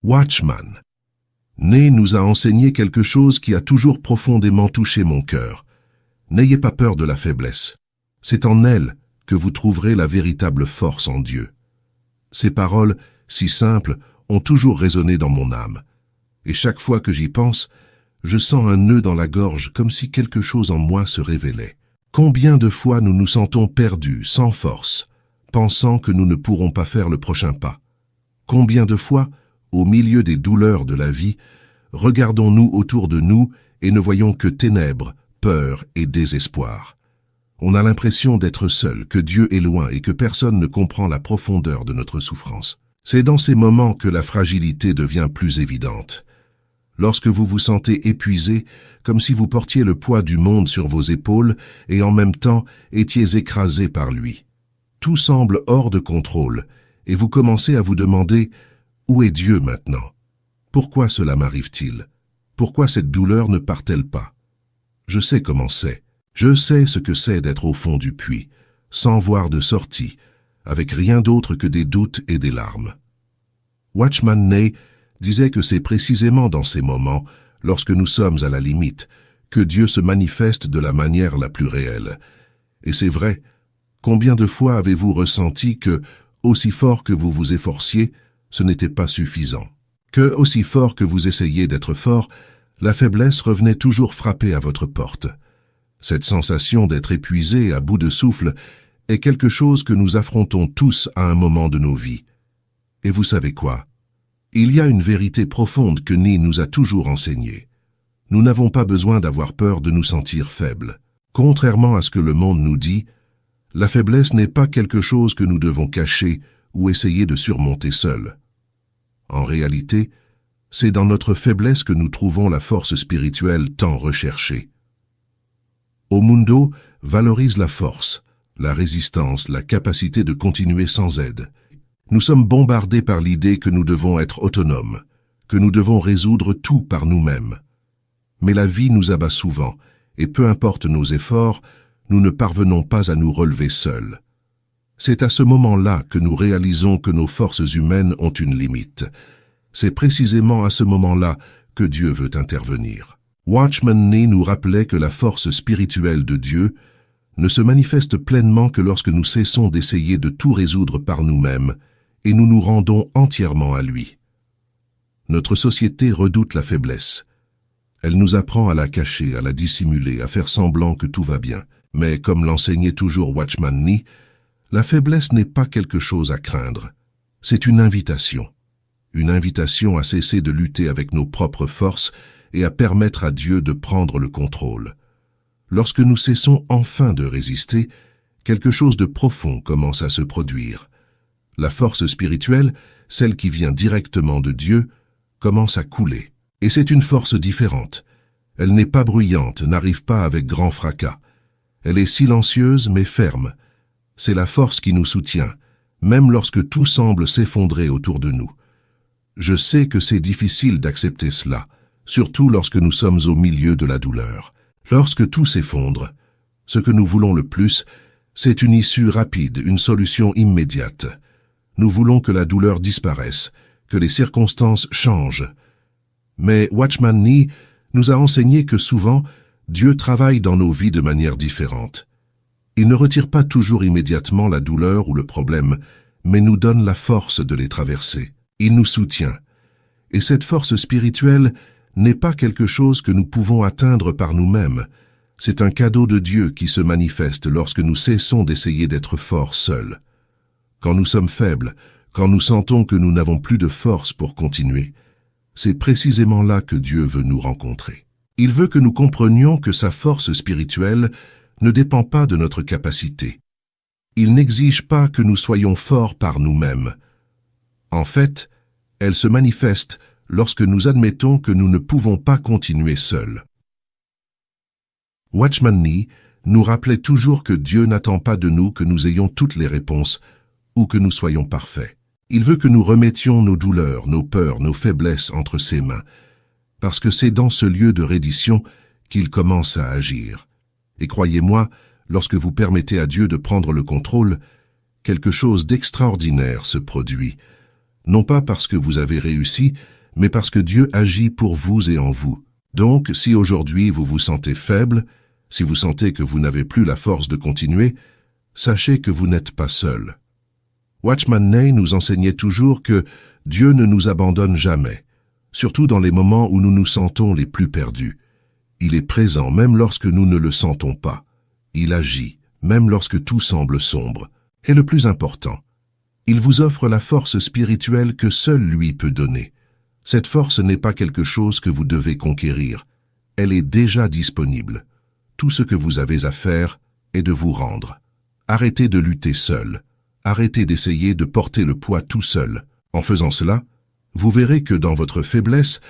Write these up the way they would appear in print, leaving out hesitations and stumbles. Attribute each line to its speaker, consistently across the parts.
Speaker 1: Watchman. Né nous a enseigné quelque chose qui a toujours profondément touché mon cœur. N'ayez pas peur de la faiblesse. C'est en elle que vous trouverez la véritable force en Dieu. Ces paroles, si simples, ont toujours résonné dans mon âme. Et chaque fois que j'y pense, je sens un nœud dans la gorge comme si quelque chose en moi se révélait. Combien de fois nous nous sentons perdus, sans force, pensant que nous ne pourrons pas faire le prochain pas? Combien de fois, au milieu des douleurs de la vie, regardons-nous autour de nous et ne voyons que ténèbres, peur et désespoir? On a l'impression d'être seul, que Dieu est loin et que personne ne comprend la profondeur de notre souffrance. C'est dans ces moments que la fragilité devient plus évidente. Lorsque vous vous sentez épuisé, comme si vous portiez le poids du monde sur vos épaules et en même temps étiez écrasé par lui. Tout semble hors de contrôle et vous commencez à vous demander « Où est Dieu maintenant? Pourquoi cela m'arrive-t-il? Pourquoi cette douleur ne part-elle pas? » Je sais comment c'est. Je sais ce que c'est d'être au fond du puits, sans voir de sortie, avec rien d'autre que des doutes et des larmes. Watchman Nee disait que c'est précisément dans ces moments, lorsque nous sommes à la limite, que Dieu se manifeste de la manière la plus réelle. Et c'est vrai, combien de fois avez-vous ressenti que, aussi fort que vous vous efforciez, ce n'était pas suffisant? Que, aussi fort que vous essayiez d'être fort, la faiblesse revenait toujours frapper à votre porte. Cette sensation d'être épuisé, à bout de souffle, est quelque chose que nous affrontons tous à un moment de nos vies. Et vous savez quoi? Il y a une vérité profonde que Nee nous a toujours enseignée. Nous n'avons pas besoin d'avoir peur de nous sentir faibles. Contrairement à ce que le monde nous dit, la faiblesse n'est pas quelque chose que nous devons cacher ou essayer de surmonter seuls. En réalité, c'est dans notre faiblesse que nous trouvons la force spirituelle tant recherchée. Omundo valorise la force, la résistance, la capacité de continuer sans aide. Nous sommes bombardés par l'idée que nous devons être autonomes, que nous devons résoudre tout par nous-mêmes. Mais la vie nous abat souvent, et peu importe nos efforts, nous ne parvenons pas à nous relever seuls. C'est à ce moment-là que nous réalisons que nos forces humaines ont une limite. C'est précisément à ce moment-là que Dieu veut intervenir. Watchman Nee nous rappelait que la force spirituelle de Dieu ne se manifeste pleinement que lorsque nous cessons d'essayer de tout résoudre par nous-mêmes et nous nous rendons entièrement à lui. Notre société redoute la faiblesse. Elle nous apprend à la cacher, à la dissimuler, à faire semblant que tout va bien. Mais comme l'enseignait toujours Watchman Nee, la faiblesse n'est pas quelque chose à craindre. C'est une invitation à cesser de lutter avec nos propres forces et à permettre à Dieu de prendre le contrôle. Lorsque nous cessons enfin de résister, quelque chose de profond commence à se produire. La force spirituelle, celle qui vient directement de Dieu, commence à couler. Et c'est une force différente. Elle n'est pas bruyante, n'arrive pas avec grand fracas. Elle est silencieuse mais ferme. C'est la force qui nous soutient, même lorsque tout semble s'effondrer autour de nous. Je sais que c'est difficile d'accepter cela, surtout lorsque nous sommes au milieu de la douleur. Lorsque tout s'effondre, ce que nous voulons le plus, c'est une issue rapide, une solution immédiate. Nous voulons que la douleur disparaisse, que les circonstances changent. Mais Watchman Nee nous a enseigné que souvent, Dieu travaille dans nos vies de manière différente. Il ne retire pas toujours immédiatement la douleur ou le problème, mais nous donne la force de les traverser. Il nous soutient. Et cette force spirituelle n'est pas quelque chose que nous pouvons atteindre par nous-mêmes. C'est un cadeau de Dieu qui se manifeste lorsque nous cessons d'essayer d'être forts seuls. Quand nous sommes faibles, quand nous sentons que nous n'avons plus de force pour continuer, c'est précisément là que Dieu veut nous rencontrer. Il veut que nous comprenions que sa force spirituelle ne dépend pas de notre capacité. Il n'exige pas que nous soyons forts par nous-mêmes. En fait, elle se manifeste lorsque nous admettons que nous ne pouvons pas continuer seuls. Watchman Nee nous rappelait toujours que Dieu n'attend pas de nous que nous ayons toutes les réponses ou que nous soyons parfaits. Il veut que nous remettions nos douleurs, nos peurs, nos faiblesses entre ses mains, parce que c'est dans ce lieu de reddition qu'il commence à agir. Et croyez-moi, lorsque vous permettez à Dieu de prendre le contrôle, quelque chose d'extraordinaire se produit. Non pas parce que vous avez réussi, mais parce que Dieu agit pour vous et en vous. Donc, si aujourd'hui vous vous sentez faible, si vous sentez que vous n'avez plus la force de continuer, sachez que vous n'êtes pas seul. Watchman Nee nous enseignait toujours que Dieu ne nous abandonne jamais, surtout dans les moments où nous nous sentons les plus perdus. Il est présent même lorsque nous ne le sentons pas. Il agit, même lorsque tout semble sombre. Et le plus important, il vous offre la force spirituelle que seul lui peut donner. Cette force n'est pas quelque chose que vous devez conquérir. Elle est déjà disponible. Tout ce que vous avez à faire est de vous rendre. Arrêtez de lutter seul. Arrêtez d'essayer de porter le poids tout seul. En faisant cela, vous verrez que dans votre faiblesse,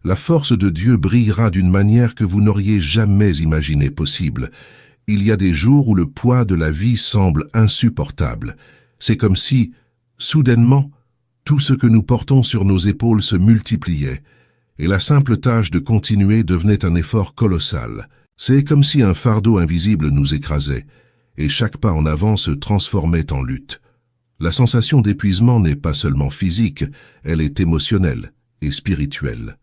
Speaker 1: la force de Dieu brillera d'une manière que vous n'auriez jamais imaginé possible. Il y a des jours où le poids de la vie semble insupportable. C'est comme si, soudainement, tout ce que nous portons sur nos épaules se multipliait, et la simple tâche de continuer devenait un effort colossal. C'est comme si un fardeau invisible nous écrasait, et chaque pas en avant se transformait en lutte. La sensation d'épuisement n'est pas seulement physique, elle est émotionnelle et spirituelle.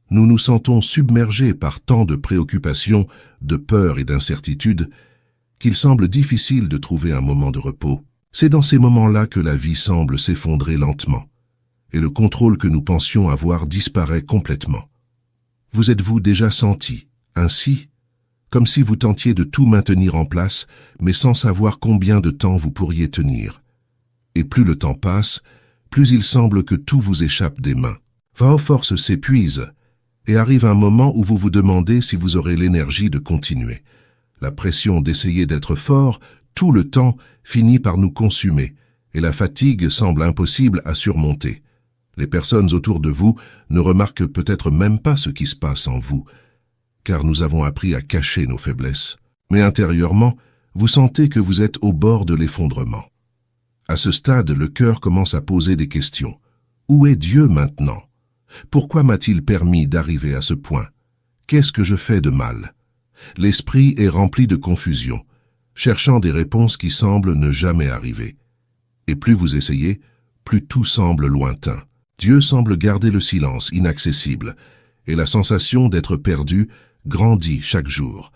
Speaker 1: Nous nous sentons submergés par tant de préoccupations, de peurs et d'incertitudes, qu'il semble difficile de trouver un moment de repos. C'est dans ces moments-là que la vie semble s'effondrer lentement, et le contrôle que nous pensions avoir disparaît complètement. Vous êtes-vous déjà senti ainsi, comme si vous tentiez de tout maintenir en place, mais sans savoir combien de temps vous pourriez tenir? Et plus le temps passe, plus il semble que tout vous échappe des mains. Vos forces s'épuisent, et arrive un moment où vous vous demandez si vous aurez l'énergie de continuer. La pression d'essayer d'être fort, tout le temps, finit par nous consumer, et la fatigue semble impossible à surmonter. Les personnes autour de vous ne remarquent peut-être même pas ce qui se passe en vous, car nous avons appris à cacher nos faiblesses. Mais intérieurement, vous sentez que vous êtes au bord de l'effondrement. À ce stade, le cœur commence à poser des questions. Où est Dieu maintenant? Pourquoi m'a-t-il permis d'arriver à ce point? Qu'est-ce que je fais de mal? L'esprit est rempli de confusion, cherchant des réponses qui semblent ne jamais arriver. Et plus vous essayez, plus tout semble lointain. Dieu semble garder le silence, inaccessible, et la sensation d'être perdu grandit chaque jour.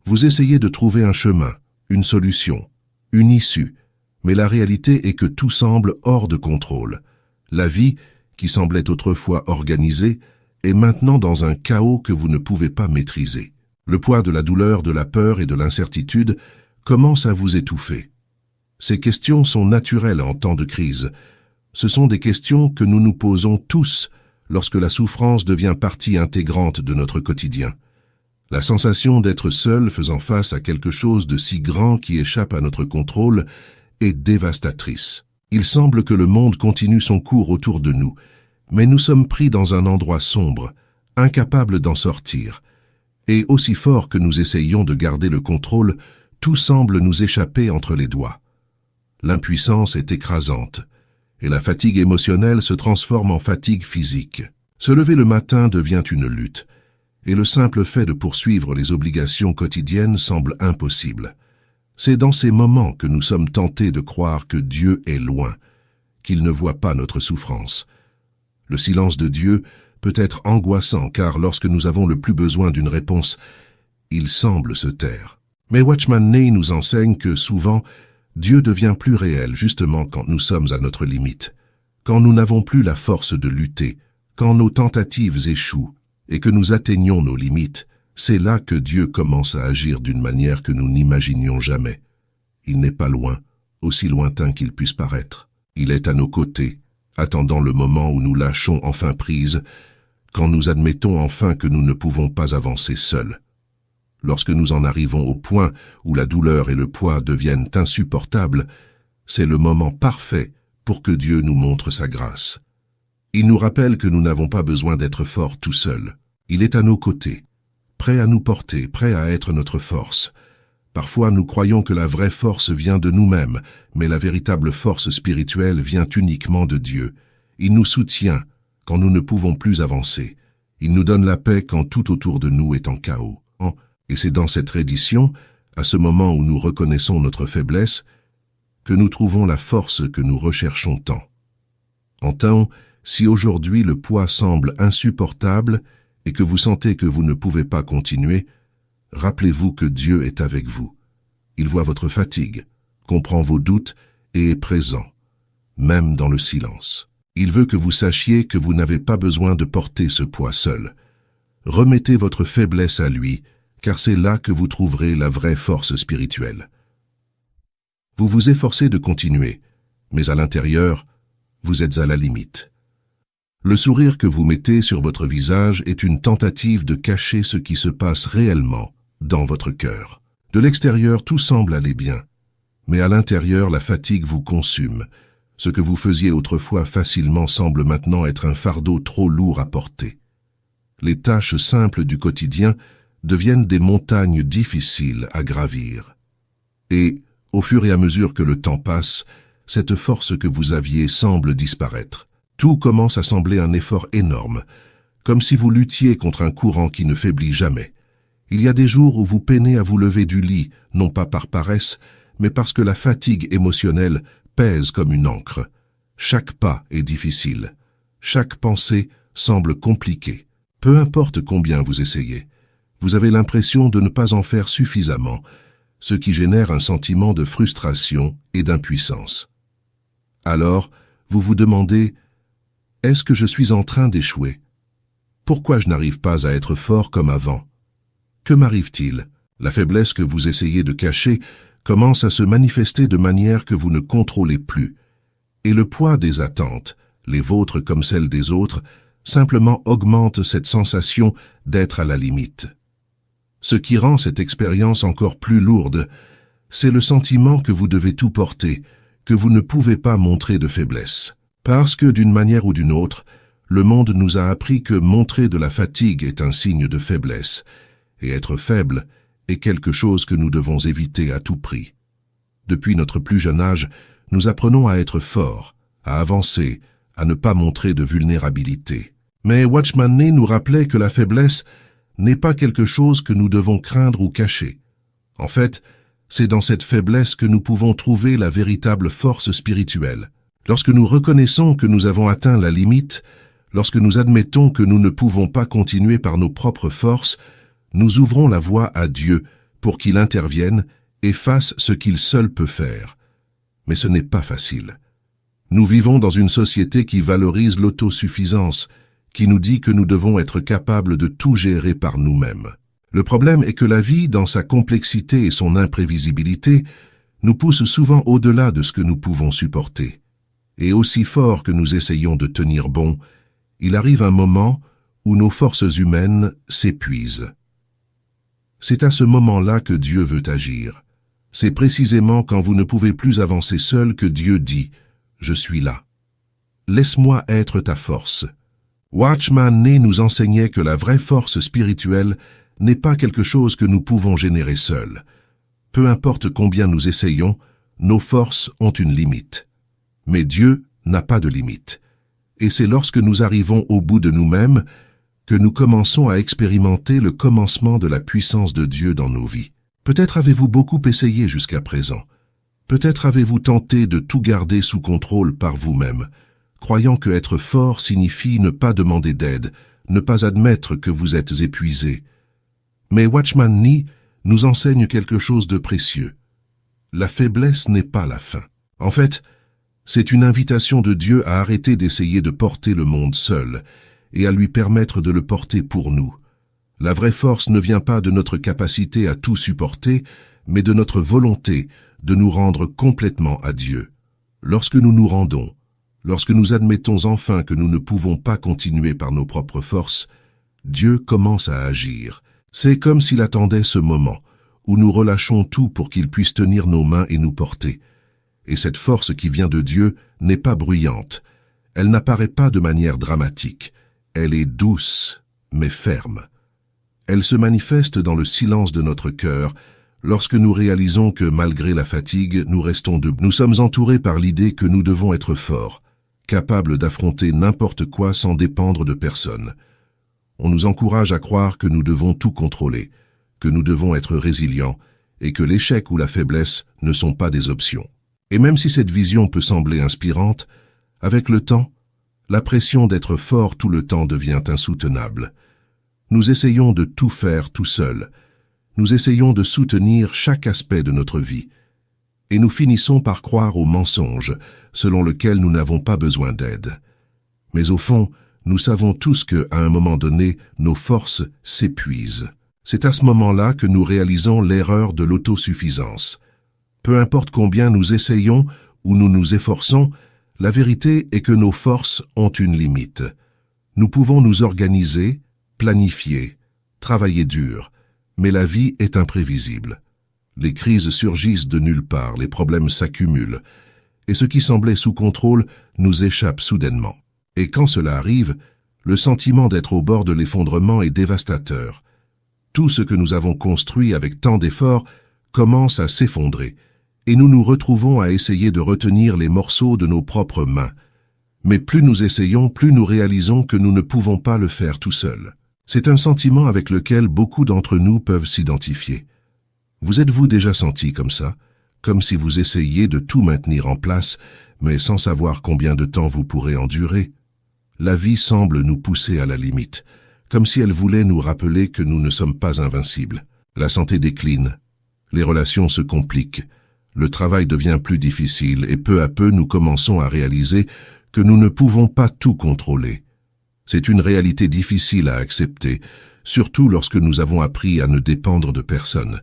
Speaker 1: Vous essayez de trouver un chemin, une solution, une issue, mais la réalité est que tout semble hors de contrôle. La vie, qui semblait autrefois organisée, est maintenant dans un chaos que vous ne pouvez pas maîtriser. Le poids de la douleur, de la peur et de l'incertitude commence à vous étouffer. Ces questions sont naturelles en temps de crise. Ce sont des questions que nous nous posons tous lorsque la souffrance devient partie intégrante de notre quotidien. La sensation d'être seul faisant face à quelque chose de si grand qui échappe à notre contrôle est dévastatrice. Il semble que le monde continue son cours autour de nous, mais nous sommes pris dans un endroit sombre, incapables d'en sortir. Et aussi fort que nous essayons de garder le contrôle, tout semble nous échapper entre les doigts. L'impuissance est écrasante, et la fatigue émotionnelle se transforme en fatigue physique. Se lever le matin devient une lutte, et le simple fait de poursuivre les obligations quotidiennes semble impossible. C'est dans ces moments que nous sommes tentés de croire que Dieu est loin, qu'il ne voit pas notre souffrance. Le silence de Dieu peut être angoissant car lorsque nous avons le plus besoin d'une réponse, il semble se taire. Mais Watchman Nee nous enseigne que souvent, Dieu devient plus réel justement quand nous sommes à notre limite, quand nous n'avons plus la force de lutter, quand nos tentatives échouent et que nous atteignons nos limites. C'est là que Dieu commence à agir d'une manière que nous n'imaginions jamais. Il n'est pas loin, aussi lointain qu'il puisse paraître. Il est à nos côtés, attendant le moment où nous lâchons enfin prise, quand nous admettons enfin que nous ne pouvons pas avancer seuls. Lorsque nous en arrivons au point où la douleur et le poids deviennent insupportables, c'est le moment parfait pour que Dieu nous montre sa grâce. Il nous rappelle que nous n'avons pas besoin d'être forts tout seuls. Il est à nos côtés, prêt à nous porter, prêt à être notre force. Parfois, nous croyons que la vraie force vient de nous-mêmes, mais la véritable force spirituelle vient uniquement de Dieu. Il nous soutient quand nous ne pouvons plus avancer. Il nous donne la paix quand tout autour de nous est en chaos. Et c'est dans cette reddition, à ce moment où nous reconnaissons notre faiblesse, que nous trouvons la force que nous recherchons tant. En temps, Si aujourd'hui le poids semble insupportable et que vous sentez que vous ne pouvez pas continuer, rappelez-vous que Dieu est avec vous. Il voit votre fatigue, comprend vos doutes et est présent, même dans le silence. Il veut que vous sachiez que vous n'avez pas besoin de porter ce poids seul. Remettez votre faiblesse à lui, car c'est là que vous trouverez la vraie force spirituelle. Vous vous efforcez de continuer, mais à l'intérieur, vous êtes à la limite. Le sourire que vous mettez sur votre visage est une tentative de cacher ce qui se passe réellement dans votre cœur. De l'extérieur, tout semble aller bien, mais à l'intérieur, la fatigue vous consume. Ce que vous faisiez autrefois facilement semble maintenant être un fardeau trop lourd à porter. Les tâches simples du quotidien deviennent des montagnes difficiles à gravir. Et, au fur et à mesure que le temps passe, cette force que vous aviez semble disparaître. Tout commence à sembler un effort énorme, comme si vous luttiez contre un courant qui ne faiblit jamais. Il y a des jours où vous peinez à vous lever du lit, non pas par paresse, mais parce que la fatigue émotionnelle pèse comme une ancre. Chaque pas est difficile. Chaque pensée semble compliquée. Peu importe combien vous essayez, vous avez l'impression de ne pas en faire suffisamment, ce qui génère un sentiment de frustration et d'impuissance. Alors, vous vous demandez: est-ce que je suis en train d'échouer? Pourquoi je n'arrive pas à être fort comme avant? Que m'arrive-t-il? La faiblesse que vous essayez de cacher commence à se manifester de manière que vous ne contrôlez plus. Et le poids des attentes, les vôtres comme celles des autres, simplement augmente cette sensation d'être à la limite. Ce qui rend cette expérience encore plus lourde, c'est le sentiment que vous devez tout porter, que vous ne pouvez pas montrer de faiblesse. Parce que, d'une manière ou d'une autre, le monde nous a appris que montrer de la fatigue est un signe de faiblesse, et être faible est quelque chose que nous devons éviter à tout prix. Depuis notre plus jeune âge, nous apprenons à être forts, à avancer, à ne pas montrer de vulnérabilité. Mais Watchman Nee nous rappelait que la faiblesse n'est pas quelque chose que nous devons craindre ou cacher. En fait, c'est dans cette faiblesse que nous pouvons trouver la véritable force spirituelle. Lorsque nous reconnaissons que nous avons atteint la limite, lorsque nous admettons que nous ne pouvons pas continuer par nos propres forces, nous ouvrons la voie à Dieu pour qu'il intervienne et fasse ce qu'il seul peut faire. Mais ce n'est pas facile. Nous vivons dans une société qui valorise l'autosuffisance, qui nous dit que nous devons être capables de tout gérer par nous-mêmes. Le problème est que la vie, dans sa complexité et son imprévisibilité, nous pousse souvent au-delà de ce que nous pouvons supporter. Et aussi fort que nous essayons de tenir bon, il arrive un moment où nos forces humaines s'épuisent. C'est à ce moment-là que Dieu veut agir. C'est précisément quand vous ne pouvez plus avancer seul que Dieu dit « Je suis là. Laisse-moi être ta force ». Watchman Nee nous enseignait que la vraie force spirituelle n'est pas quelque chose que nous pouvons générer seuls. Peu importe combien nous essayons, nos forces ont une limite. Mais Dieu n'a pas de limite. Et c'est lorsque nous arrivons au bout de nous-mêmes que nous commençons à expérimenter le commencement de la puissance de Dieu dans nos vies. Peut-être avez-vous beaucoup essayé jusqu'à présent. Peut-être avez-vous tenté de tout garder sous contrôle par vous-même, croyant que être fort signifie ne pas demander d'aide, ne pas admettre que vous êtes épuisé. Mais Watchman Nee nous enseigne quelque chose de précieux. La faiblesse n'est pas la fin. En fait, c'est une invitation de Dieu à arrêter d'essayer de porter le monde seul et à lui permettre de le porter pour nous. La vraie force ne vient pas de notre capacité à tout supporter, mais de notre volonté de nous rendre complètement à Dieu. Lorsque nous nous rendons, lorsque nous admettons enfin que nous ne pouvons pas continuer par nos propres forces, Dieu commence à agir. C'est comme s'il attendait ce moment où nous relâchons tout pour qu'il puisse tenir nos mains et nous porter. Et cette force qui vient de Dieu n'est pas bruyante. Elle n'apparaît pas de manière dramatique. Elle est douce, mais ferme. Elle se manifeste dans le silence de notre cœur, lorsque nous réalisons que malgré la fatigue, nous restons debout. Nous sommes entourés par l'idée que nous devons être forts, capables d'affronter n'importe quoi sans dépendre de personne. On nous encourage à croire que nous devons tout contrôler, que nous devons être résilients et que l'échec ou la faiblesse ne sont pas des options. Et même si cette vision peut sembler inspirante, avec le temps, La pression d'être fort tout le temps devient insoutenable. Nous essayons de tout faire tout seul. Nous essayons de soutenir chaque aspect de notre vie. Et nous finissons par croire au mensonge, selon lequel nous n'avons pas besoin d'aide. Mais au fond, nous savons tous que, à un moment donné, nos forces s'épuisent. C'est à ce moment-là que nous réalisons l'erreur de l'autosuffisance. Peu importe combien nous essayons ou nous nous efforçons, la vérité est que nos forces ont une limite. Nous pouvons nous organiser, planifier, travailler dur, mais la vie est imprévisible. Les crises surgissent de nulle part, les problèmes s'accumulent, et ce qui semblait sous contrôle nous échappe soudainement. Et quand cela arrive, le sentiment d'être au bord de l'effondrement est dévastateur. Tout ce que nous avons construit avec tant d'efforts commence à s'effondrer, et nous nous retrouvons à essayer de retenir les morceaux de nos propres mains. Mais plus nous essayons, plus nous réalisons que nous ne pouvons pas le faire tout seuls. C'est un sentiment avec lequel beaucoup d'entre nous peuvent s'identifier. Vous êtes-vous déjà senti comme ça, comme si vous essayiez de tout maintenir en place, mais sans savoir combien de temps vous pourrez endurer? La vie semble nous pousser à la limite, comme si elle voulait nous rappeler que nous ne sommes pas invincibles. La santé décline, les relations se compliquent, le travail devient plus difficile et peu à peu nous commençons à réaliser que nous ne pouvons pas tout contrôler. C'est une réalité difficile à accepter, surtout lorsque nous avons appris à ne dépendre de personne.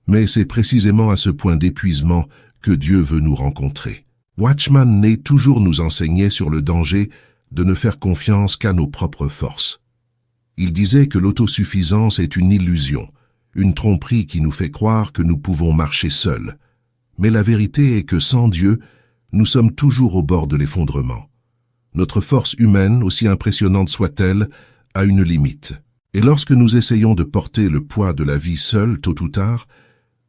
Speaker 1: Mais c'est précisément à ce point d'épuisement que Dieu veut nous rencontrer. Watchman Nee toujours nous enseignait sur le danger de ne faire confiance qu'à nos propres forces. Il disait que l'autosuffisance est une illusion, une tromperie qui nous fait croire que nous pouvons marcher seuls. Mais la vérité est que sans Dieu, nous sommes toujours au bord de l'effondrement. Notre force humaine, aussi impressionnante soit-elle, a une limite. Et lorsque nous essayons de porter le poids de la vie seul, tôt ou tard,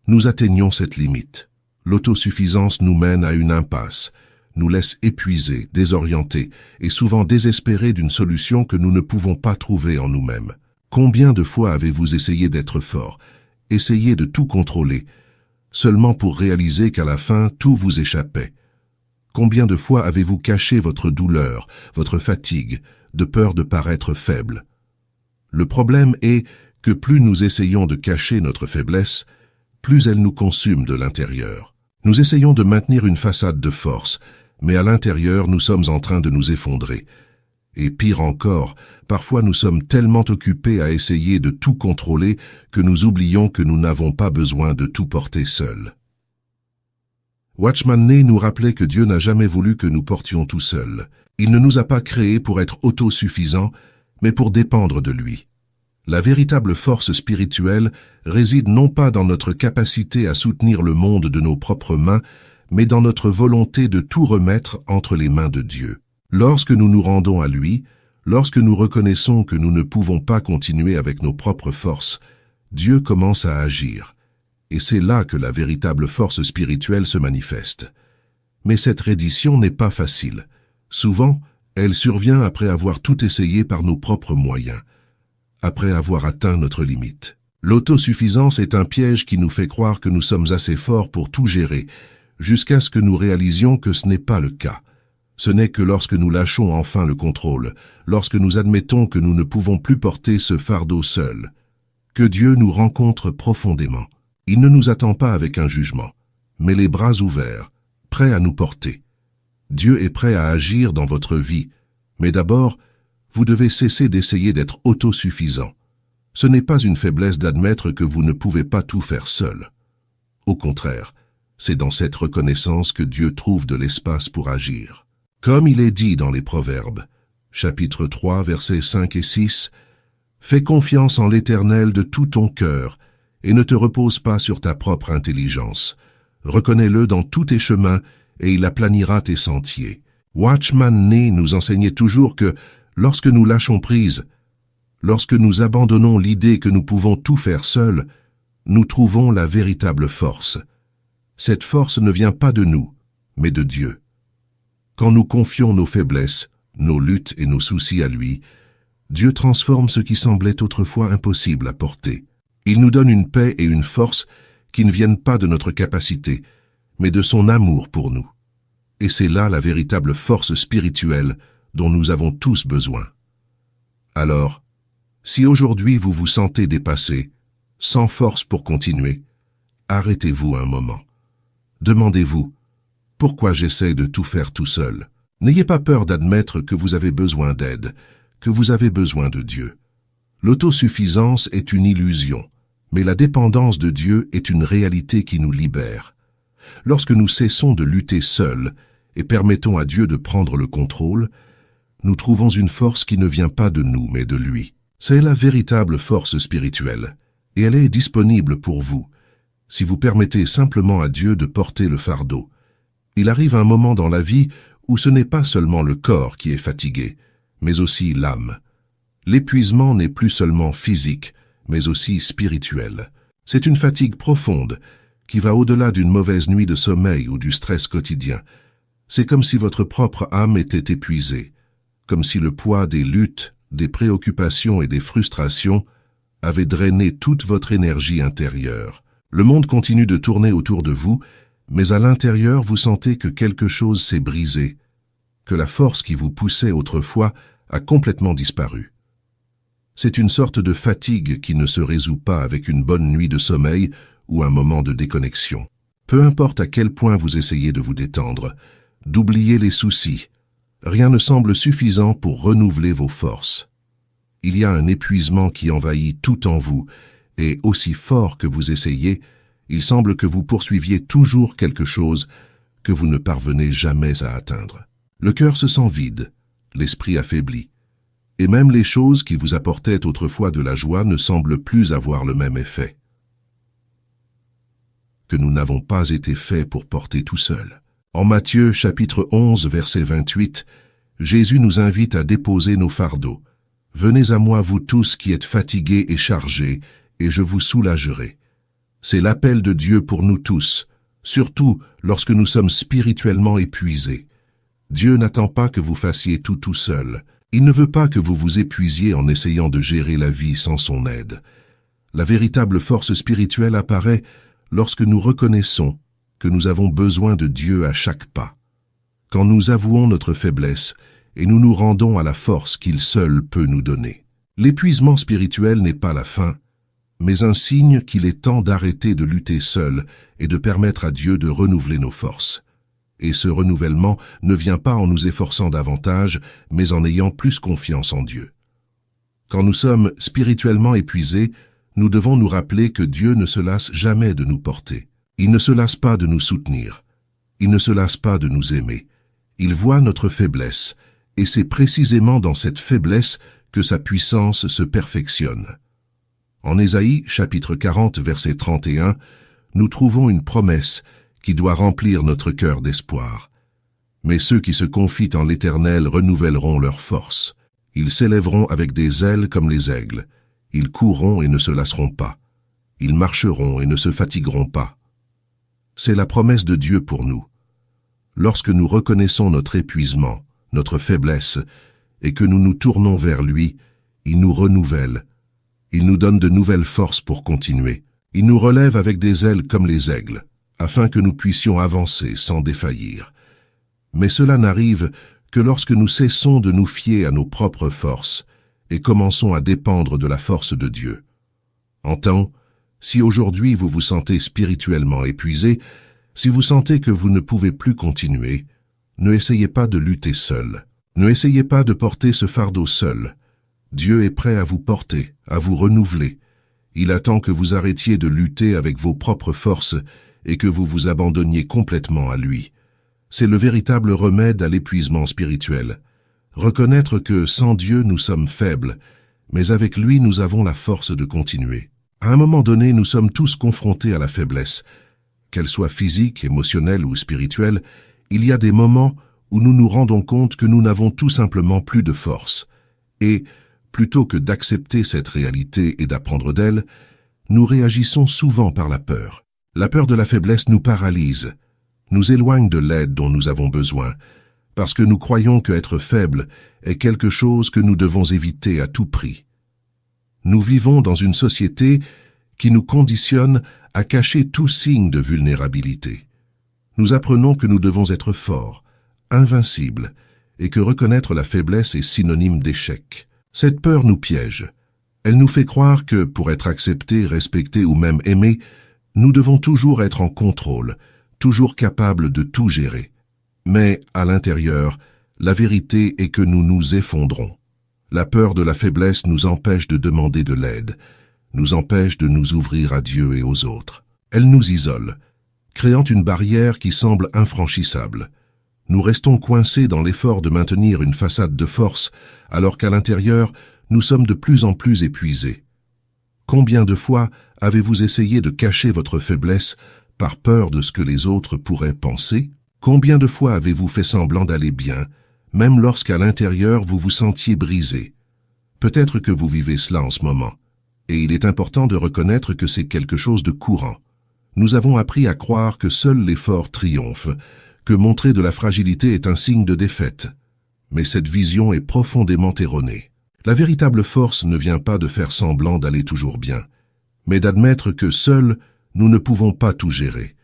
Speaker 1: nous atteignons cette limite. L'autosuffisance nous mène à une impasse, nous laisse épuisés, désorientés et souvent désespérés d'une solution que nous ne pouvons pas trouver en nous-mêmes. Combien de fois avez-vous essayé d'être fort, essayé de tout contrôler, seulement pour réaliser qu'à la fin, tout vous échappait? Combien de fois avez-vous caché votre douleur, votre fatigue, de peur de paraître faible? Le problème est que plus nous essayons de cacher notre faiblesse, plus elle nous consume de l'intérieur. Nous essayons de maintenir une façade de force, mais à l'intérieur, nous sommes en train de nous effondrer. Et pire encore, parfois nous sommes tellement occupés à essayer de tout contrôler que nous oublions que nous n'avons pas besoin de tout porter seuls. Watchman Nee nous rappelait que Dieu n'a jamais voulu que nous portions tout seuls. Il ne nous a pas créés pour être autosuffisants, mais pour dépendre de lui. La véritable force spirituelle réside non pas dans notre capacité à soutenir le monde de nos propres mains, mais dans notre volonté de tout remettre entre les mains de Dieu. Lorsque nous nous rendons à lui, lorsque nous reconnaissons que nous ne pouvons pas continuer avec nos propres forces, Dieu commence à agir. Et c'est là que la véritable force spirituelle se manifeste. Mais cette reddition n'est pas facile. Souvent, elle survient après avoir tout essayé par nos propres moyens, après avoir atteint notre limite. L'autosuffisance est un piège qui nous fait croire que nous sommes assez forts pour tout gérer, jusqu'à ce que nous réalisions que ce n'est pas le cas. Ce n'est que lorsque nous lâchons enfin le contrôle, lorsque nous admettons que nous ne pouvons plus porter ce fardeau seul, que Dieu nous rencontre profondément. Il ne nous attend pas avec un jugement, mais les bras ouverts, prêts à nous porter. Dieu est prêt à agir dans votre vie, mais d'abord, vous devez cesser d'essayer d'être autosuffisant. Ce n'est pas une faiblesse d'admettre que vous ne pouvez pas tout faire seul. Au contraire, c'est dans cette reconnaissance que Dieu trouve de l'espace pour agir. Comme il est dit dans les Proverbes, chapitre 3, versets 5 et 6, « Fais confiance en l'Éternel de tout ton cœur, et ne te repose pas sur ta propre intelligence. Reconnais-le dans tous tes chemins, et il aplanira tes sentiers. » Watchman Nee nous enseignait toujours que, lorsque nous lâchons prise, lorsque nous abandonnons l'idée que nous pouvons tout faire seuls, nous trouvons la véritable force. Cette force ne vient pas de nous, mais de Dieu. Quand nous confions nos faiblesses, nos luttes et nos soucis à lui, Dieu transforme ce qui semblait autrefois impossible à porter. Il nous donne une paix et une force qui ne viennent pas de notre capacité, mais de son amour pour nous. Et c'est là la véritable force spirituelle dont nous avons tous besoin. Alors, si aujourd'hui vous vous sentez dépassé, sans force pour continuer, arrêtez-vous un moment. Demandez-vous, pourquoi j'essaie de tout faire tout seul? N'ayez pas peur d'admettre que vous avez besoin d'aide, que vous avez besoin de Dieu. L'autosuffisance est une illusion, mais la dépendance de Dieu est une réalité qui nous libère. Lorsque nous cessons de lutter seuls et permettons à Dieu de prendre le contrôle, nous trouvons une force qui ne vient pas de nous mais de lui. C'est la véritable force spirituelle, et elle est disponible pour vous, si vous permettez simplement à Dieu de porter le fardeau. Il arrive un moment dans la vie où ce n'est pas seulement le corps qui est fatigué, mais aussi l'âme. L'épuisement n'est plus seulement physique, mais aussi spirituel. C'est une fatigue profonde qui va au-delà d'une mauvaise nuit de sommeil ou du stress quotidien. C'est comme si votre propre âme était épuisée, comme si le poids des luttes, des préoccupations et des frustrations avait drainé toute votre énergie intérieure. Le monde continue de tourner autour de vous, mais à l'intérieur vous sentez que quelque chose s'est brisé, que la force qui vous poussait autrefois a complètement disparu. C'est une sorte de fatigue qui ne se résout pas avec une bonne nuit de sommeil ou un moment de déconnexion. Peu importe à quel point vous essayez de vous détendre, d'oublier les soucis, rien ne semble suffisant pour renouveler vos forces. Il y a un épuisement qui envahit tout en vous, et aussi fort que vous essayez, il semble que vous poursuiviez toujours quelque chose que vous ne parvenez jamais à atteindre. Le cœur se sent vide, l'esprit affaibli, et même les choses qui vous apportaient autrefois de la joie ne semblent plus avoir le même effet. Que nous n'avons pas été faits pour porter tout seul. En Matthieu chapitre 11 verset 28, Jésus nous invite à déposer nos fardeaux. « Venez à moi vous tous qui êtes fatigués et chargés, et je vous soulagerai. » C'est l'appel de Dieu pour nous tous, surtout lorsque nous sommes spirituellement épuisés. Dieu n'attend pas que vous fassiez tout seul. Il ne veut pas que vous vous épuisiez en essayant de gérer la vie sans son aide. La véritable force spirituelle apparaît lorsque nous reconnaissons que nous avons besoin de Dieu à chaque pas. Quand nous avouons notre faiblesse et nous nous rendons à la force qu'il seul peut nous donner. L'épuisement spirituel n'est pas la fin, mais un signe qu'il est temps d'arrêter de lutter seul et de permettre à Dieu de renouveler nos forces. Et ce renouvellement ne vient pas en nous efforçant davantage, mais en ayant plus confiance en Dieu. Quand nous sommes spirituellement épuisés, nous devons nous rappeler que Dieu ne se lasse jamais de nous porter. Il ne se lasse pas de nous soutenir. Il ne se lasse pas de nous aimer. Il voit notre faiblesse, et c'est précisément dans cette faiblesse que sa puissance se perfectionne. En Ésaïe, chapitre 40, verset 31, nous trouvons une promesse qui doit remplir notre cœur d'espoir. Mais ceux qui se confient en l'Éternel renouvelleront leur force. Ils s'élèveront avec des ailes comme les aigles. Ils courront et ne se lasseront pas. Ils marcheront et ne se fatigueront pas. C'est la promesse de Dieu pour nous. Lorsque nous reconnaissons notre épuisement, notre faiblesse, et que nous nous tournons vers lui, il nous renouvelle. Il nous donne de nouvelles forces pour continuer. Il nous relève avec des ailes comme les aigles, afin que nous puissions avancer sans défaillir. Mais cela n'arrive que lorsque nous cessons de nous fier à nos propres forces et commençons à dépendre de la force de Dieu. Entends, si aujourd'hui vous vous sentez spirituellement épuisé, si vous sentez que vous ne pouvez plus continuer, ne essayez pas de lutter seul. Ne essayez pas de porter ce fardeau seul. Dieu est prêt à vous porter, à vous renouveler. Il attend que vous arrêtiez de lutter avec vos propres forces et que vous vous abandonniez complètement à lui. C'est le véritable remède à l'épuisement spirituel. Reconnaître que sans Dieu nous sommes faibles, mais avec lui nous avons la force de continuer. À un moment donné, nous sommes tous confrontés à la faiblesse. Qu'elle soit physique, émotionnelle ou spirituelle, il y a des moments où nous nous rendons compte que nous n'avons tout simplement plus de force. Et, plutôt que d'accepter cette réalité et d'apprendre d'elle, nous réagissons souvent par la peur. La peur de la faiblesse nous paralyse, nous éloigne de l'aide dont nous avons besoin, parce que nous croyons qu'être faible est quelque chose que nous devons éviter à tout prix. Nous vivons dans une société qui nous conditionne à cacher tout signe de vulnérabilité. Nous apprenons que nous devons être forts, invincibles, et que reconnaître la faiblesse est synonyme d'échec. Cette peur nous piège. Elle nous fait croire que, pour être acceptés, respectés ou même aimés, nous devons toujours être en contrôle, toujours capables de tout gérer. Mais, à l'intérieur, la vérité est que nous nous effondrons. La peur de la faiblesse nous empêche de demander de l'aide, nous empêche de nous ouvrir à Dieu et aux autres. Elle nous isole, créant une barrière qui semble infranchissable. Nous restons coincés dans l'effort de maintenir une façade de force, alors qu'à l'intérieur, nous sommes de plus en plus épuisés. Combien de fois avez-vous essayé de cacher votre faiblesse par peur de ce que les autres pourraient penser? Combien de fois avez-vous fait semblant d'aller bien, même lorsqu'à l'intérieur vous vous sentiez brisé? Peut-être que vous vivez cela en ce moment, et il est important de reconnaître que c'est quelque chose de courant. Nous avons appris à croire que seul l'effort triomphe, que montrer de la fragilité est un signe de défaite. Mais cette vision est profondément erronée. La véritable force ne vient pas de faire semblant d'aller toujours bien, mais d'admettre que seuls, nous ne pouvons pas tout gérer.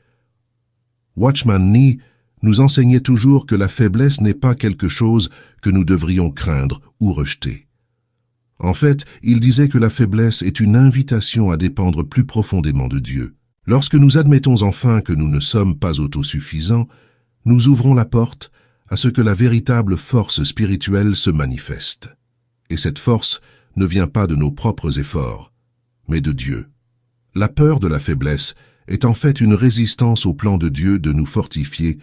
Speaker 1: Watchman Nee nous enseignait toujours que la faiblesse n'est pas quelque chose que nous devrions craindre ou rejeter. En fait, il disait que la faiblesse est une invitation à dépendre plus profondément de Dieu. Lorsque nous admettons enfin que nous ne sommes pas autosuffisants, nous ouvrons la porte à ce que la véritable force spirituelle se manifeste. Et cette force ne vient pas de nos propres efforts, mais de Dieu. La peur de la faiblesse est en fait une résistance au plan de Dieu de nous fortifier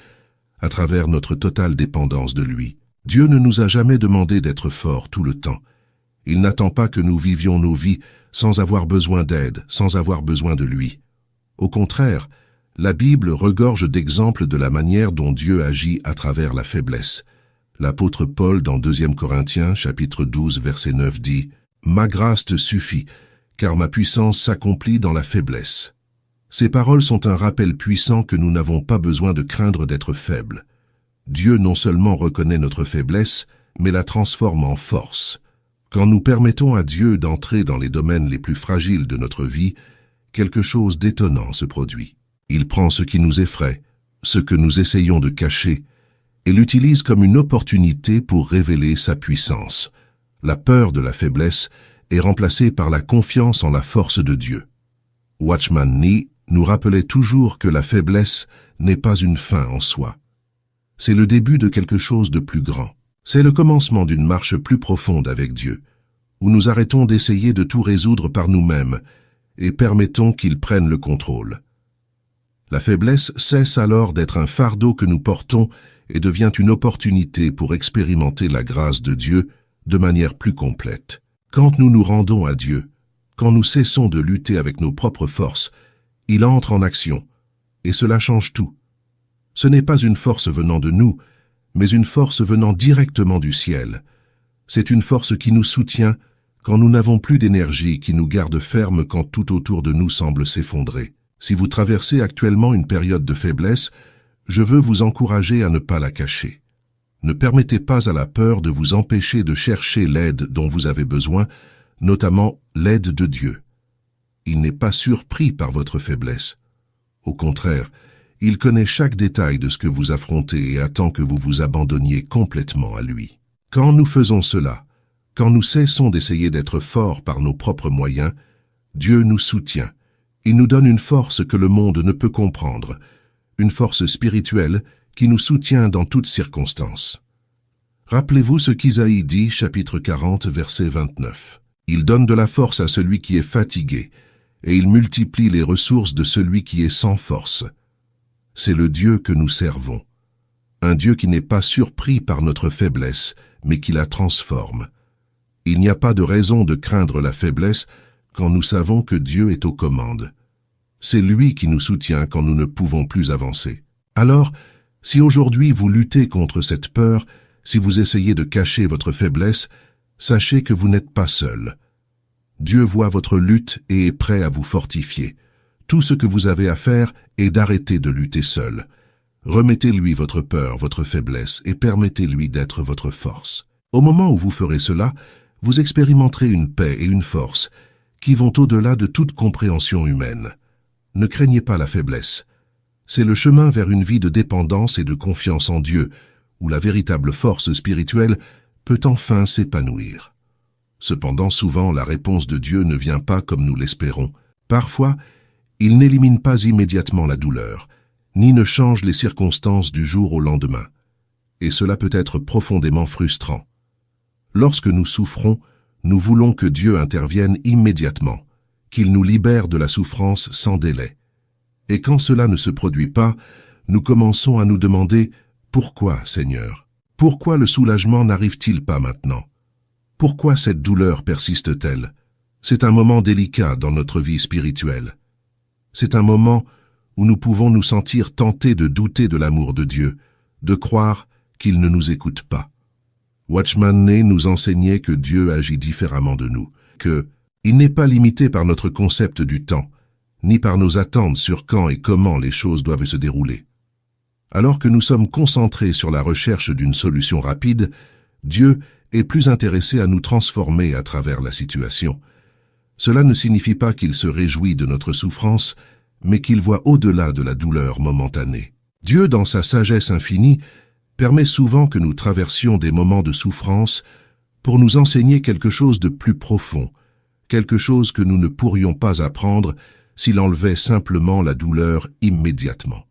Speaker 1: à travers notre totale dépendance de lui. Dieu ne nous a jamais demandé d'être forts tout le temps. Il n'attend pas que nous vivions nos vies sans avoir besoin d'aide, sans avoir besoin de lui. Au contraire, la Bible regorge d'exemples de la manière dont Dieu agit à travers la faiblesse. L'apôtre Paul, dans 2 Corinthiens, chapitre 12, verset 9, dit « Ma grâce te suffit, car ma puissance s'accomplit dans la faiblesse. » Ces paroles sont un rappel puissant que nous n'avons pas besoin de craindre d'être faibles. Dieu non seulement reconnaît notre faiblesse, mais la transforme en force. Quand nous permettons à Dieu d'entrer dans les domaines les plus fragiles de notre vie, quelque chose d'étonnant se produit. Il prend ce qui nous effraie, ce que nous essayons de cacher, et l'utilise comme une opportunité pour révéler sa puissance. La peur de la faiblesse est remplacée par la confiance en la force de Dieu. Watchman Nee nous rappelait toujours que la faiblesse n'est pas une fin en soi. C'est le début de quelque chose de plus grand. C'est le commencement d'une marche plus profonde avec Dieu, où nous arrêtons d'essayer de tout résoudre par nous-mêmes et permettons qu'il prenne le contrôle. La faiblesse cesse alors d'être un fardeau que nous portons et devient une opportunité pour expérimenter la grâce de Dieu de manière plus complète. Quand nous nous rendons à Dieu, quand nous cessons de lutter avec nos propres forces, il entre en action, et cela change tout. Ce n'est pas une force venant de nous, mais une force venant directement du ciel. C'est une force qui nous soutient quand nous n'avons plus d'énergie, qui nous garde fermes quand tout autour de nous semble s'effondrer. Si vous traversez actuellement une période de faiblesse, je veux vous encourager à ne pas la cacher. Ne permettez pas à la peur de vous empêcher de chercher l'aide dont vous avez besoin, notamment l'aide de Dieu. Il n'est pas surpris par votre faiblesse. Au contraire, il connaît chaque détail de ce que vous affrontez et attend que vous vous abandonniez complètement à lui. Quand nous faisons cela, quand nous cessons d'essayer d'être forts par nos propres moyens, Dieu nous soutient. Il nous donne une force que le monde ne peut comprendre, une force spirituelle qui nous soutient dans toutes circonstances. Rappelez-vous ce qu'Isaïe dit, chapitre 40, verset 29. Il donne de la force à celui qui est fatigué, et il multiplie les ressources de celui qui est sans force. C'est le Dieu que nous servons. Un Dieu qui n'est pas surpris par notre faiblesse, mais qui la transforme. Il n'y a pas de raison de craindre la faiblesse quand nous savons que Dieu est aux commandes. C'est lui qui nous soutient quand nous ne pouvons plus avancer. Alors, si aujourd'hui vous luttez contre cette peur, si vous essayez de cacher votre faiblesse, sachez que vous n'êtes pas seul. Dieu voit votre lutte et est prêt à vous fortifier. Tout ce que vous avez à faire est d'arrêter de lutter seul. Remettez-lui votre peur, votre faiblesse et permettez-lui d'être votre force. Au moment où vous ferez cela, vous expérimenterez une paix et une force qui vont au-delà de toute compréhension humaine. Ne craignez pas la faiblesse. C'est le chemin vers une vie de dépendance et de confiance en Dieu, où la véritable force spirituelle peut enfin s'épanouir. Cependant, souvent, la réponse de Dieu ne vient pas comme nous l'espérons. Parfois, il n'élimine pas immédiatement la douleur, ni ne change les circonstances du jour au lendemain. Et cela peut être profondément frustrant. Lorsque nous souffrons, nous voulons que Dieu intervienne immédiatement, qu'il nous libère de la souffrance sans délai. Et quand cela ne se produit pas, nous commençons à nous demander « Pourquoi, Seigneur? Pourquoi le soulagement n'arrive-t-il pas maintenant? Pourquoi cette douleur persiste-t-elle ?» C'est un moment délicat dans notre vie spirituelle. C'est un moment où nous pouvons nous sentir tentés de douter de l'amour de Dieu, de croire qu'il ne nous écoute pas. Watchman Nee nous enseignait que Dieu agit différemment de nous, qu'il n'est pas limité par notre concept du temps, ni par nos attentes sur quand et comment les choses doivent se dérouler. Alors que nous sommes concentrés sur la recherche d'une solution rapide, Dieu est plus intéressé à nous transformer à travers la situation. Cela ne signifie pas qu'il se réjouit de notre souffrance, mais qu'il voit au-delà de la douleur momentanée. Dieu, dans sa sagesse infinie, permet souvent que nous traversions des moments de souffrance pour nous enseigner quelque chose de plus profond, quelque chose que nous ne pourrions pas apprendre s'il enlevait simplement la douleur immédiatement.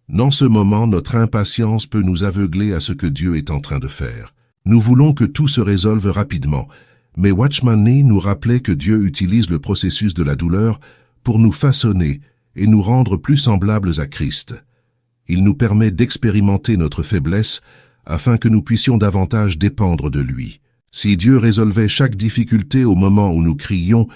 Speaker 1: Dans ce moment, notre impatience peut nous aveugler à ce que Dieu est en train de faire. Nous voulons que tout se résolve rapidement, mais Watchman Nee nous rappelait que Dieu utilise le processus de la douleur pour nous façonner et nous rendre plus semblables à Christ. Il nous permet d'expérimenter notre faiblesse afin que nous puissions davantage dépendre de lui. Si Dieu résolvait chaque difficulté au moment où nous crions,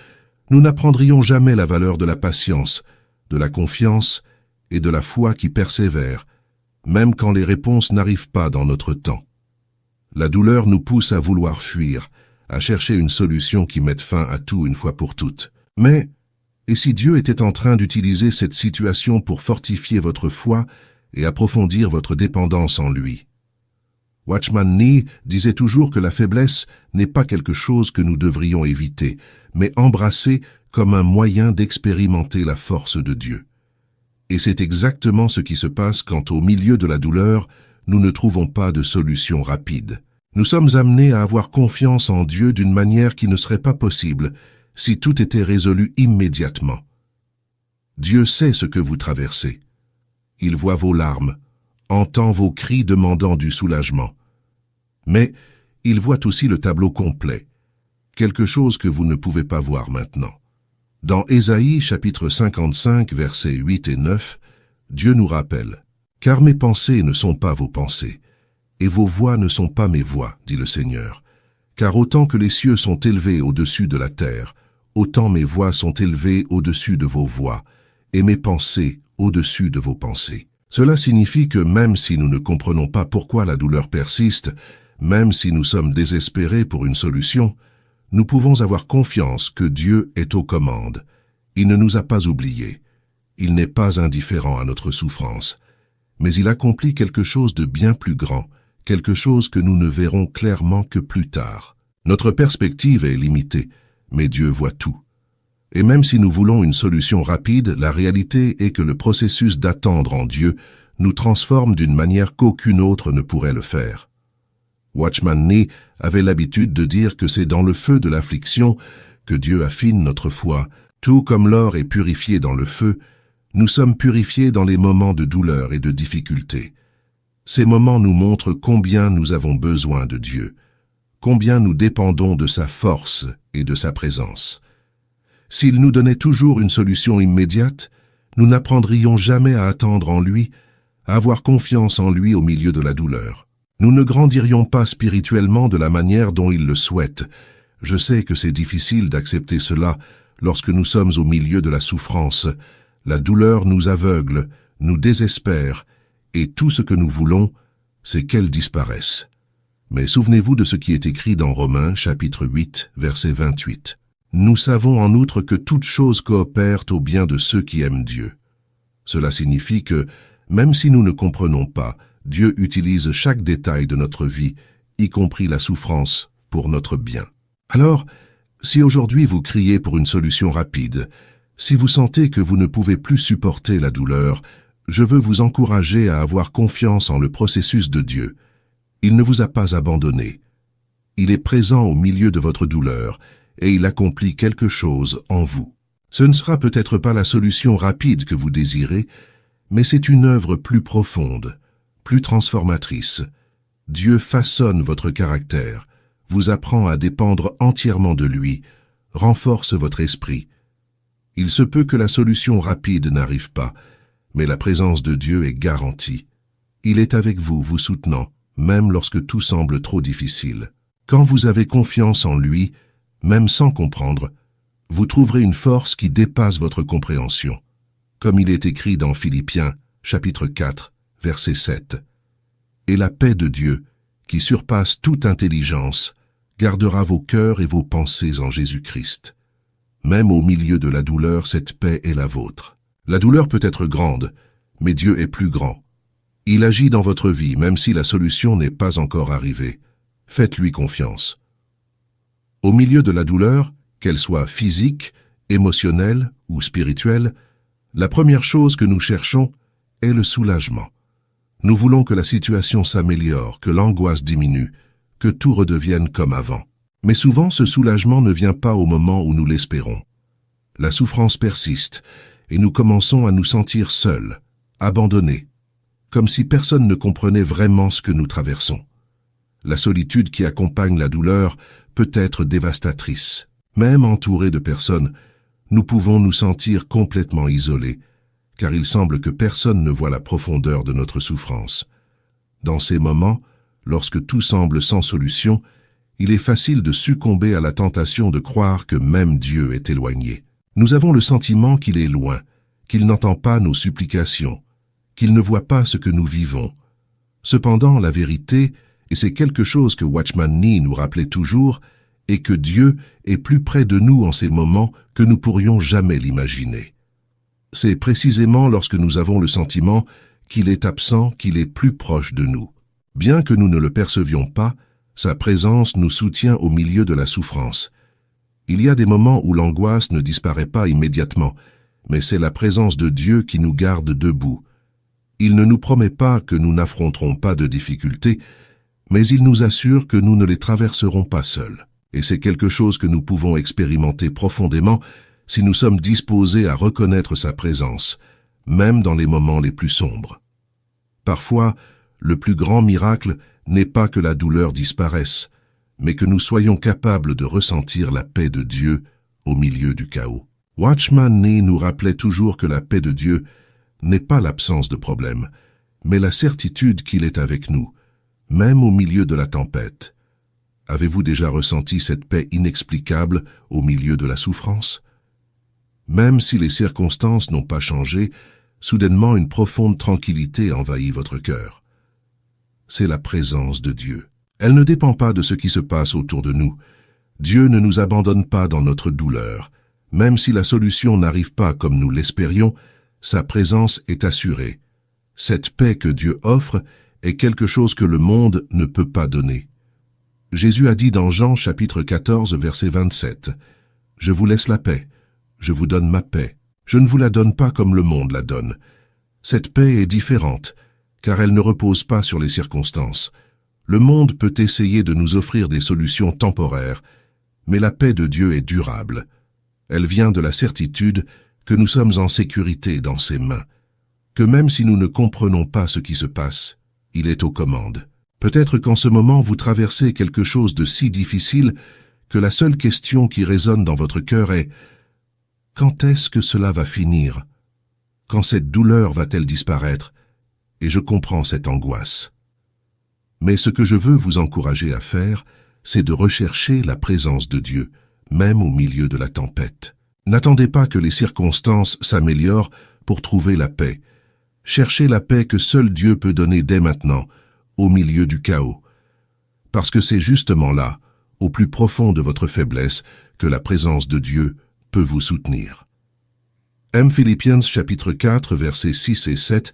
Speaker 1: nous n'apprendrions jamais la valeur de la patience, de la confiance et de la foi qui persévère, même quand les réponses n'arrivent pas dans notre temps. La douleur nous pousse à vouloir fuir, à chercher une solution qui mette fin à tout une fois pour toutes. Mais, et si Dieu était en train d'utiliser cette situation pour fortifier votre foi et approfondir votre dépendance en lui? Watchman Nee disait toujours que la faiblesse n'est pas quelque chose que nous devrions éviter, mais embrasser comme un moyen d'expérimenter la force de Dieu. Et c'est exactement ce qui se passe quand, au milieu de la douleur, nous ne trouvons pas de solution rapide. Nous sommes amenés à avoir confiance en Dieu d'une manière qui ne serait pas possible si tout était résolu immédiatement. Dieu sait ce que vous traversez. Il voit vos larmes, entend vos cris demandant du soulagement. Mais il voit aussi le tableau complet, quelque chose que vous ne pouvez pas voir maintenant. Dans Ésaïe, chapitre 55, versets 8 et 9, Dieu nous rappelle « Car mes pensées ne sont pas vos pensées, et vos voix ne sont pas mes voix, dit le Seigneur. Car autant que les cieux sont élevés au-dessus de la terre, autant mes voix sont élevées au-dessus de vos voix, et mes pensées au-dessus de vos pensées. » Cela signifie que même si nous ne comprenons pas pourquoi la douleur persiste, même si nous sommes désespérés pour une solution, nous pouvons avoir confiance que Dieu est aux commandes. Il ne nous a pas oubliés. Il n'est pas indifférent à notre souffrance. Mais il accomplit quelque chose de bien plus grand, quelque chose que nous ne verrons clairement que plus tard. Notre perspective est limitée, mais Dieu voit tout. Et même si nous voulons une solution rapide, la réalité est que le processus d'attendre en Dieu nous transforme d'une manière qu'aucune autre ne pourrait le faire. Watchman Nee avait l'habitude de dire que c'est dans le feu de l'affliction que Dieu affine notre foi. Tout comme l'or est purifié dans le feu, nous sommes purifiés dans les moments de douleur et de difficulté. Ces moments nous montrent combien nous avons besoin de Dieu, combien nous dépendons de sa force et de sa présence. S'il nous donnait toujours une solution immédiate, nous n'apprendrions jamais à attendre en lui, à avoir confiance en lui au milieu de la douleur. Nous ne grandirions pas spirituellement de la manière dont il le souhaite. Je sais que c'est difficile d'accepter cela lorsque nous sommes au milieu de la souffrance. La douleur nous aveugle, nous désespère, et tout ce que nous voulons, c'est qu'elle disparaisse. Mais souvenez-vous de ce qui est écrit dans Romains, chapitre 8, verset 28. Nous savons en outre que toutes choses coopèrent au bien de ceux qui aiment Dieu. Cela signifie que, même si nous ne comprenons pas, Dieu utilise chaque détail de notre vie, y compris la souffrance, pour notre bien. Alors, si aujourd'hui vous criez pour une solution rapide, si vous sentez que vous ne pouvez plus supporter la douleur, je veux vous encourager à avoir confiance en le processus de Dieu. Il ne vous a pas abandonné. Il est présent au milieu de votre douleur et il accomplit quelque chose en vous. Ce ne sera peut-être pas la solution rapide que vous désirez, mais c'est une œuvre plus profonde, plus transformatrice. Dieu façonne votre caractère, vous apprend à dépendre entièrement de lui, renforce votre esprit. Il se peut que la solution rapide n'arrive pas, mais la présence de Dieu est garantie. Il est avec vous, vous soutenant, même lorsque tout semble trop difficile. Quand vous avez confiance en lui, même sans comprendre, vous trouverez une force qui dépasse votre compréhension. Comme il est écrit dans Philippiens, chapitre 4, verset 7. Et la paix de Dieu, qui surpasse toute intelligence, gardera vos cœurs et vos pensées en Jésus-Christ. Même au milieu de la douleur, cette paix est la vôtre. La douleur peut être grande, mais Dieu est plus grand. Il agit dans votre vie, même si la solution n'est pas encore arrivée. Faites-lui confiance. Au milieu de la douleur, qu'elle soit physique, émotionnelle ou spirituelle, la première chose que nous cherchons est le soulagement. Nous voulons que la situation s'améliore, que l'angoisse diminue, que tout redevienne comme avant. Mais souvent, ce soulagement ne vient pas au moment où nous l'espérons. La souffrance persiste et nous commençons à nous sentir seuls, abandonnés, comme si personne ne comprenait vraiment ce que nous traversons. La solitude qui accompagne la douleur peut être dévastatrice. Même entourés de personnes, nous pouvons nous sentir complètement isolés, car il semble que personne ne voit la profondeur de notre souffrance. Dans ces moments, lorsque tout semble sans solution, il est facile de succomber à la tentation de croire que même Dieu est éloigné. Nous avons le sentiment qu'il est loin, qu'il n'entend pas nos supplications, qu'il ne voit pas ce que nous vivons. Cependant, la vérité, et c'est quelque chose que Watchman Nee nous rappelait toujours, est que Dieu est plus près de nous en ces moments que nous pourrions jamais l'imaginer. C'est précisément lorsque nous avons le sentiment qu'il est absent, qu'il est plus proche de nous. Bien que nous ne le percevions pas, sa présence nous soutient au milieu de la souffrance. Il y a des moments où l'angoisse ne disparaît pas immédiatement, mais c'est la présence de Dieu qui nous garde debout. Il ne nous promet pas que nous n'affronterons pas de difficultés, mais il nous assure que nous ne les traverserons pas seuls. Et c'est quelque chose que nous pouvons expérimenter profondément si nous sommes disposés à reconnaître sa présence, même dans les moments les plus sombres. Parfois, le plus grand miracle n'est pas que la douleur disparaisse, mais que nous soyons capables de ressentir la paix de Dieu au milieu du chaos. Watchman Nee nous rappelait toujours que la paix de Dieu n'est pas l'absence de problème, mais la certitude qu'il est avec nous, même au milieu de la tempête. Avez-vous déjà ressenti cette paix inexplicable au milieu de la souffrance? Même si les circonstances n'ont pas changé, soudainement une profonde tranquillité envahit votre cœur. C'est la présence de Dieu. Elle ne dépend pas de ce qui se passe autour de nous. Dieu ne nous abandonne pas dans notre douleur. Même si la solution n'arrive pas comme nous l'espérions, sa présence est assurée. Cette paix que Dieu offre est quelque chose que le monde ne peut pas donner. Jésus a dit dans Jean chapitre 14 verset 27, « Je vous laisse la paix, je vous donne ma paix. Je ne vous la donne pas comme le monde la donne. » Cette paix est différente, car elle ne repose pas sur les circonstances. Le monde peut essayer de nous offrir des solutions temporaires, mais la paix de Dieu est durable. Elle vient de la certitude que nous sommes en sécurité dans ses mains, que même si nous ne comprenons pas ce qui se passe, il est aux commandes. Peut-être qu'en ce moment vous traversez quelque chose de si difficile que la seule question qui résonne dans votre cœur est « Quand est-ce que cela va finir? Quand cette douleur va-t-elle disparaître ?» Et je comprends cette angoisse. Mais ce que je veux vous encourager à faire, c'est de rechercher la présence de Dieu, même au milieu de la tempête. N'attendez pas que les circonstances s'améliorent pour trouver la paix. Cherchez la paix que seul Dieu peut donner dès maintenant, au milieu du chaos. Parce que c'est justement là, au plus profond de votre faiblesse, que la présence de Dieu peut vous soutenir. Philippiens chapitre 4, versets 6 et 7,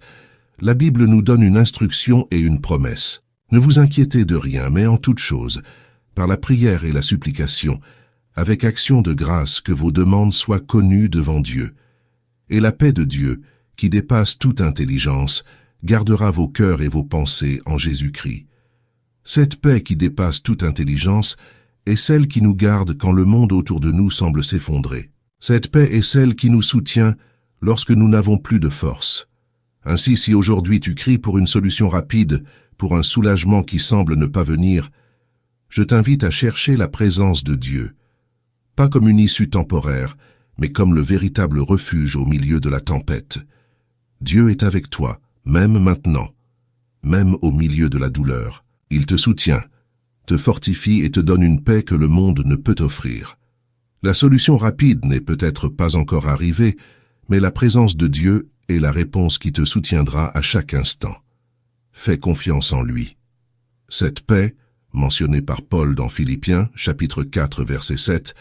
Speaker 1: la Bible nous donne une instruction et une promesse. Ne vous inquiétez de rien, mais en toute chose, par la prière et la supplication, avec action de grâce que vos demandes soient connues devant Dieu. Et la paix de Dieu, qui dépasse toute intelligence, gardera vos cœurs et vos pensées en Jésus-Christ. Cette paix qui dépasse toute intelligence est celle qui nous garde quand le monde autour de nous semble s'effondrer. Cette paix est celle qui nous soutient lorsque nous n'avons plus de force. Ainsi, si aujourd'hui tu cries pour une solution rapide, pour un soulagement qui semble ne pas venir, je t'invite à chercher la présence de Dieu, pas comme une issue temporaire, mais comme le véritable refuge au milieu de la tempête. Dieu est avec toi, même maintenant, même au milieu de la douleur. Il te soutient, te fortifie et te donne une paix que le monde ne peut offrir. La solution rapide n'est peut-être pas encore arrivée, mais la présence de Dieu est la réponse qui te soutiendra à chaque instant. Fais confiance en lui. Cette paix, mentionnée par Paul dans Philippiens, chapitre 4, verset 7,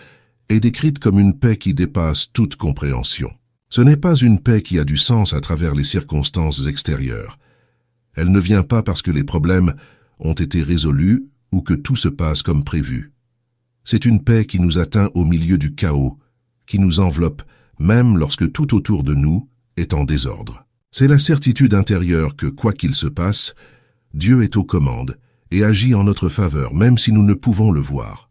Speaker 1: est décrite comme une paix qui dépasse toute compréhension. Ce n'est pas une paix qui a du sens à travers les circonstances extérieures. Elle ne vient pas parce que les problèmes ont été résolus ou que tout se passe comme prévu. C'est une paix qui nous atteint au milieu du chaos, qui nous enveloppe même lorsque tout autour de nous est en désordre. C'est la certitude intérieure que, quoi qu'il se passe, Dieu est aux commandes et agit en notre faveur, même si nous ne pouvons le voir.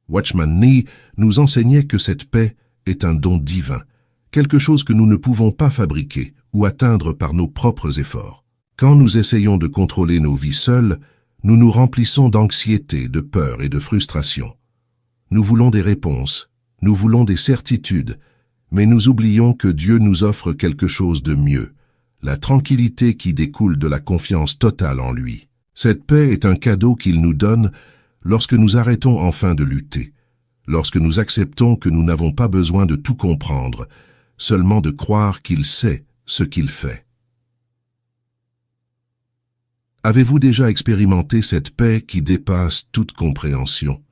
Speaker 1: Watchman Nee nous enseignait que cette paix est un don divin, quelque chose que nous ne pouvons pas fabriquer ou atteindre par nos propres efforts. Quand nous essayons de contrôler nos vies seuls, nous nous remplissons d'anxiété, de peur et de frustration. Nous voulons des réponses, nous voulons des certitudes, mais nous oublions que Dieu nous offre quelque chose de mieux, la tranquillité qui découle de la confiance totale en lui. Cette paix est un cadeau qu'il nous donne lorsque nous arrêtons enfin de lutter, lorsque nous acceptons que nous n'avons pas besoin de tout comprendre, seulement de croire qu'il sait ce qu'il fait. Avez-vous déjà expérimenté cette paix qui dépasse toute compréhension?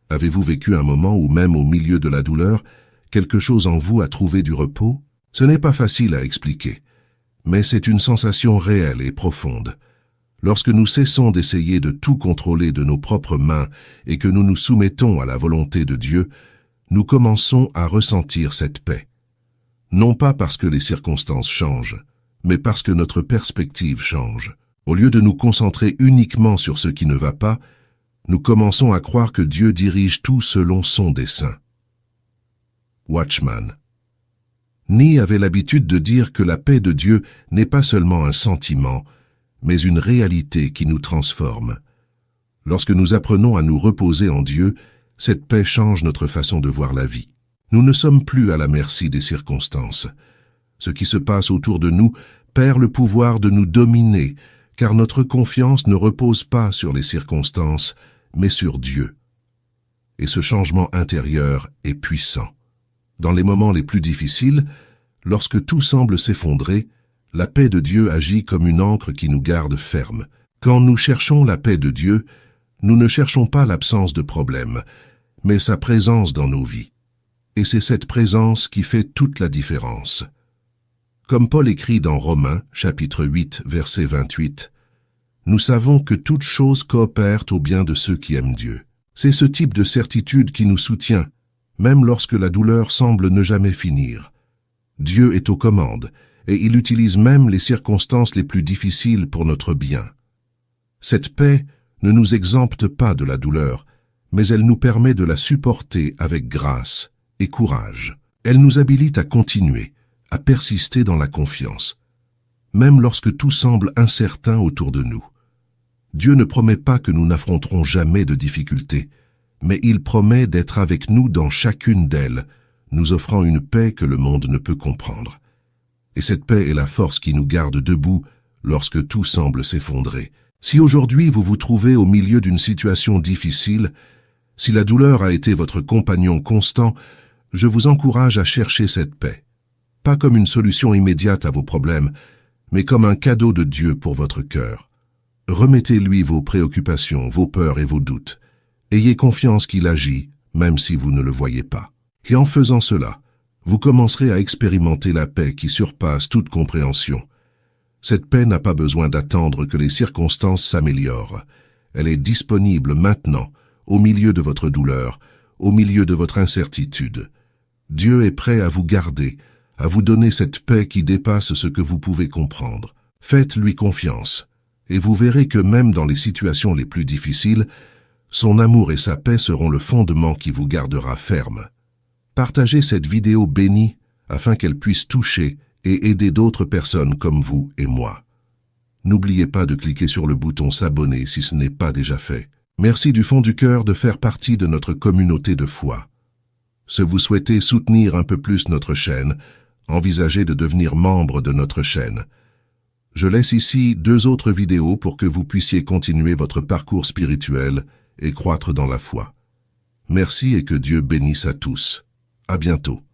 Speaker 1: Avez-vous vécu un moment où même au milieu de la douleur, quelque chose en vous a trouvé du repos? Ce n'est pas facile à expliquer, mais c'est une sensation réelle et profonde. Lorsque nous cessons d'essayer de tout contrôler de nos propres mains et que nous nous soumettons à la volonté de Dieu, nous commençons à ressentir cette paix. Non pas parce que les circonstances changent, mais parce que notre perspective change. Au lieu de nous concentrer uniquement sur ce qui ne va pas, nous commençons à croire que Dieu dirige tout selon son dessein. Watchman Nee avait l'habitude de dire que la paix de Dieu n'est pas seulement un sentiment, mais une réalité qui nous transforme. Lorsque nous apprenons à nous reposer en Dieu, cette paix change notre façon de voir la vie. Nous ne sommes plus à la merci des circonstances. Ce qui se passe autour de nous perd le pouvoir de nous dominer, car notre confiance ne repose pas sur les circonstances, mais sur Dieu. Et ce changement intérieur est puissant. Dans les moments les plus difficiles, lorsque tout semble s'effondrer, la paix de Dieu agit comme une ancre qui nous garde fermes. Quand nous cherchons la paix de Dieu, nous ne cherchons pas l'absence de problème, mais sa présence dans nos vies. Et c'est cette présence qui fait toute la différence. Comme Paul écrit dans Romains, chapitre 8, verset 28, « Nous savons que toutes choses coopèrent au bien de ceux qui aiment Dieu. » C'est ce type de certitude qui nous soutient, même lorsque la douleur semble ne jamais finir. Dieu est aux commandes, et il utilise même les circonstances les plus difficiles pour notre bien. Cette paix ne nous exempte pas de la douleur, mais elle nous permet de la supporter avec grâce et courage. Elle nous habilite à continuer, à persister dans la confiance, même lorsque tout semble incertain autour de nous. Dieu ne promet pas que nous n'affronterons jamais de difficultés, mais il promet d'être avec nous dans chacune d'elles, nous offrant une paix que le monde ne peut comprendre. Et cette paix est la force qui nous garde debout lorsque tout semble s'effondrer. Si aujourd'hui vous vous trouvez au milieu d'une situation difficile, si la douleur a été votre compagnon constant, je vous encourage à chercher cette paix. Pas comme une solution immédiate à vos problèmes, mais comme un cadeau de Dieu pour votre cœur. Remettez-lui vos préoccupations, vos peurs et vos doutes. Ayez confiance qu'il agit, même si vous ne le voyez pas. Et en faisant cela, vous commencerez à expérimenter la paix qui surpasse toute compréhension. Cette paix n'a pas besoin d'attendre que les circonstances s'améliorent. Elle est disponible maintenant, au milieu de votre douleur, au milieu de votre incertitude. Dieu est prêt à vous garder, à vous donner cette paix qui dépasse ce que vous pouvez comprendre. Faites-lui confiance, Et vous verrez que même dans les situations les plus difficiles, son amour et sa paix seront le fondement qui vous gardera ferme. Partagez cette vidéo bénie afin qu'elle puisse toucher et aider d'autres personnes comme vous et moi. N'oubliez pas de cliquer sur le bouton s'abonner si ce n'est pas déjà fait. Merci du fond du cœur de faire partie de notre communauté de foi. Si vous souhaitez soutenir un peu plus notre chaîne, envisagez de devenir membre de notre chaîne. Je laisse ici 2 autres vidéos pour que vous puissiez continuer votre parcours spirituel et croître dans la foi. Merci et que Dieu bénisse à tous. À bientôt.